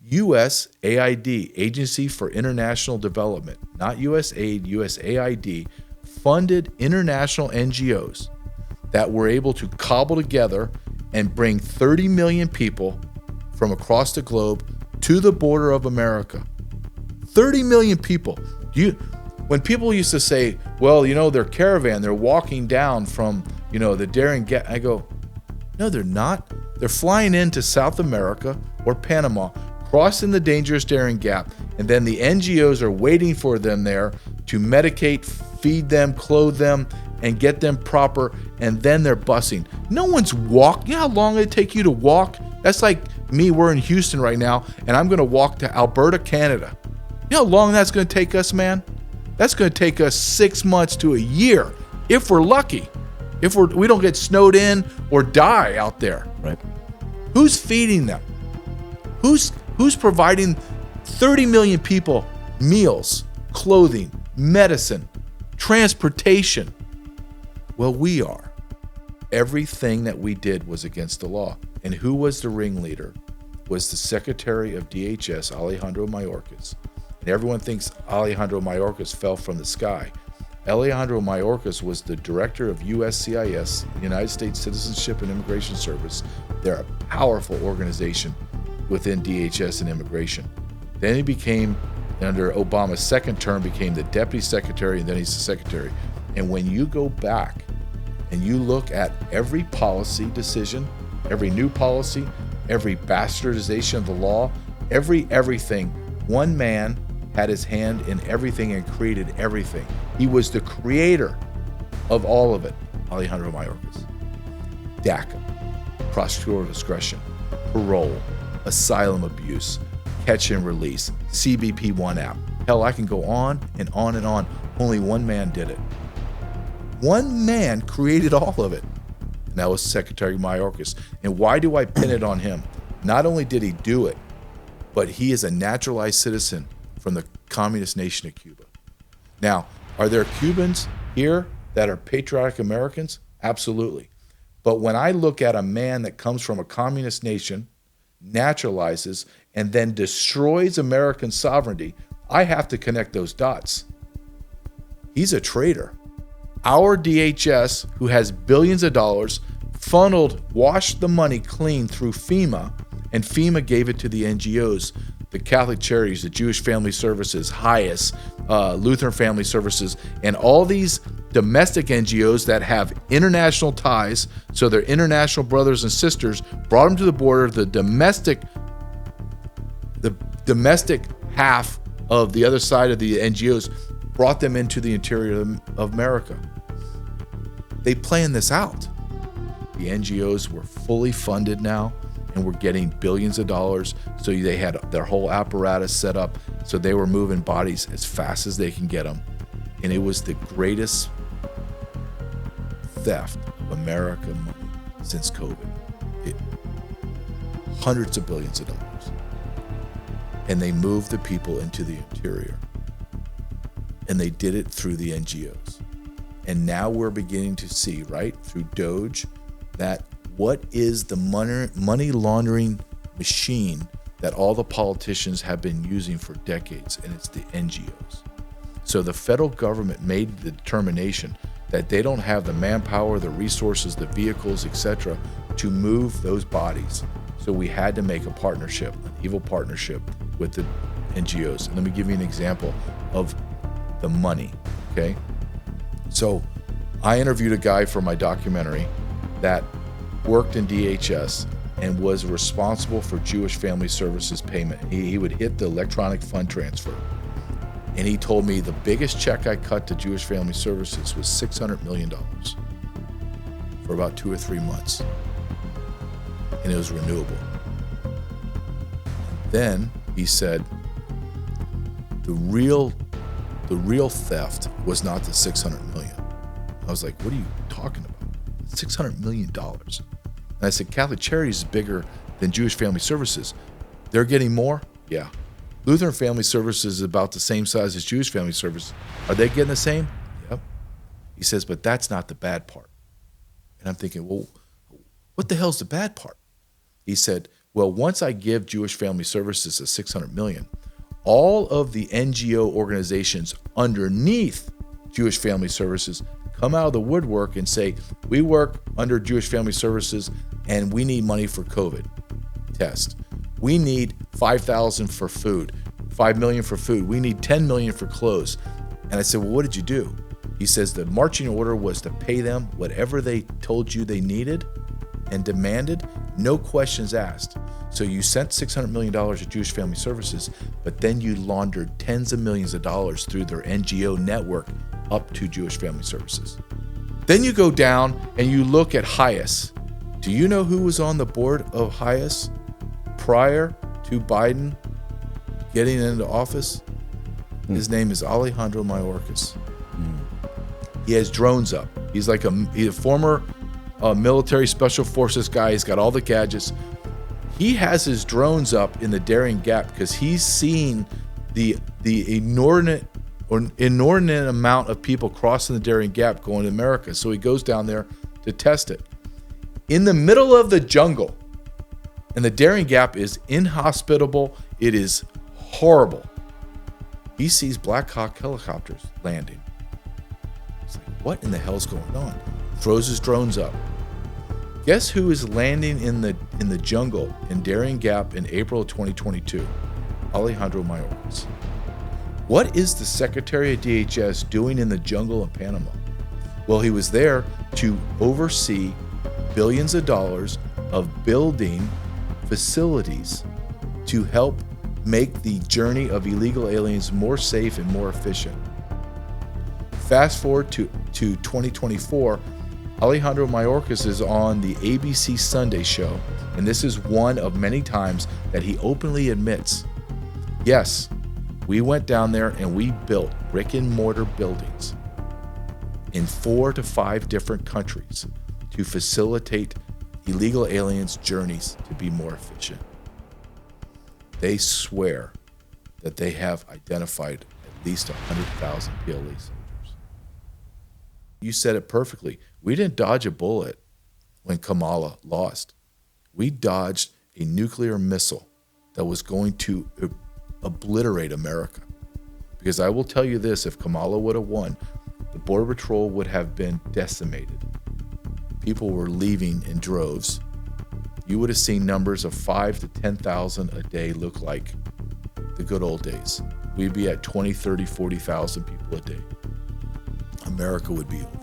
USAID, Agency for International Development, not USAID, USAID, funded international NGOs that were able to cobble together and bring 30 million people from across the globe to the border of America. 30 million people. When people used to say, well, their caravan, they're walking down from, the Darien Gap, I go, no, they're not. They're flying into South America or Panama, crossing the dangerous Darien Gap, and then the NGOs are waiting for them there to medicate, feed them, clothe them, and get them proper, and then they're busing. No one's walk. You know how long it take you to walk? That's like me, we're in Houston right now, and I'm gonna walk to Alberta, Canada. You know how long that's gonna take us, man? That's gonna take us 6 months to a year, if we're lucky. If we don't get snowed in or die out there. Right. Who's feeding them? Who's providing 30 million people meals, clothing, medicine, transportation? Well, we are. Everything that we did was against the law. And who was the ringleader? Was the Secretary of DHS, Alejandro Mayorkas. And everyone thinks Alejandro Mayorkas fell from the sky. Alejandro Mayorkas was the director of USCIS, United States Citizenship and Immigration Service. They're a powerful organization within DHS and immigration. Then he became, under Obama's second term, became the deputy secretary, and then he's the secretary. And when you go back and you look at every policy decision, every new policy, every bastardization of the law, everything, one man had his hand in everything and created everything. He was the creator of all of it, Alejandro Mayorkas. DACA, prosecutorial discretion, parole, asylum abuse, catch and release, CBP One app. Hell, I can go on and on and on. Only one man did it. One man created all of it. And that was Secretary Mayorkas. And why do I pin it on him? Not only did he do it, but he is a naturalized citizen from the communist nation of Cuba. Now, are there Cubans here that are patriotic Americans? Absolutely. But when I look at a man that comes from a communist nation, naturalizes, and then destroys American sovereignty, I have to connect those dots. He's a traitor. Our DHS, who has billions of dollars, washed the money clean through FEMA, and FEMA gave it to the NGOs, the Catholic Charities, the Jewish Family Services, HIAS, Lutheran Family Services, and all these domestic NGOs that have international ties, so their international brothers and sisters brought them to the border. The domestic half of the other side of the NGOs brought them into the interior of America. They planned this out. The NGOs were fully funded now, and were getting billions of dollars. So they had their whole apparatus set up. So they were moving bodies as fast as they can get them. And it was the greatest theft of American money since COVID. Hundreds of billions of dollars. And they moved the people into the interior. And they did it through the NGOs. And now we're beginning to see, right, through Doge, that what is the money laundering machine that all the politicians have been using for decades, and it's the NGOs. So the federal government made the determination that they don't have the manpower, the resources, the vehicles, etc., to move those bodies. So we had to make a partnership, an evil partnership with the NGOs. And let me give you an example of the money, okay? So I interviewed a guy for my documentary that worked in DHS and was responsible for Jewish Family Services payment. He would hit the electronic fund transfer. And he told me the biggest check I cut to Jewish Family Services was $600 million for about 2 or 3 months. And it was renewable. Then he said, the real theft was not the 600 million. I was like, what are you talking about? $600 million. And I said, Catholic Charities is bigger than Jewish Family Services. They're getting more? Yeah. Lutheran Family Services is about the same size as Jewish Family Services. Are they getting the same? Yep. He says, but that's not the bad part. And I'm thinking, well, what the hell's the bad part? He said, Well, once I give Jewish Family Services a $600 million, all of the NGO organizations underneath Jewish Family Services come out of the woodwork and say, we work under Jewish Family Services and we need money for COVID test. We need $5,000 for food, $5 million for food. We need $10 million for clothes. And I said, well, what did you do? He says the marching order was to pay them whatever they told you they needed and demanded, no questions asked. So you sent $600 million to Jewish Family Services, but then you laundered tens of millions of dollars through their NGO network up to Jewish Family Services. Then you go down and you look at HIAS. Do you know who was on the board of HIAS prior to Biden getting into office? His name is Alejandro Mayorkas. He has drones up. He's like he's a former military special forces guy. He's got all the gadgets. He has his drones up in the Darien Gap because he's seen the inordinate amount of people crossing the Darien Gap going to America. So he goes down there to test it. In the middle of the jungle, and the Darien Gap is inhospitable. It is horrible. He sees Black Hawk helicopters landing. He's like, what in the hell's going on? Throws his drones up. Guess who is landing in the jungle in Darien Gap in April of 2022? Alejandro Mayorkas. What is the Secretary of DHS doing in the jungle in Panama? Well, he was there to oversee billions of dollars of building facilities to help make the journey of illegal aliens more safe and more efficient. Fast forward to 2024, Alejandro Mayorkas is on the ABC Sunday show, and this is one of many times that he openly admits, yes, we went down there and we built brick and mortar buildings in 4 to 5 different countries to facilitate illegal aliens' journeys to be more efficient. They swear that they have identified at least 100,000 PLA soldiers. You said it perfectly. We didn't dodge a bullet when Kamala lost. We dodged a nuclear missile that was going to obliterate America. Because I will tell you this, if Kamala would have won, the Border Patrol would have been decimated. People were leaving in droves. You would have seen numbers of 5,000 to 10,000 a day look like the good old days. We'd be at 20, 30, 40,000 people a day. America would be over.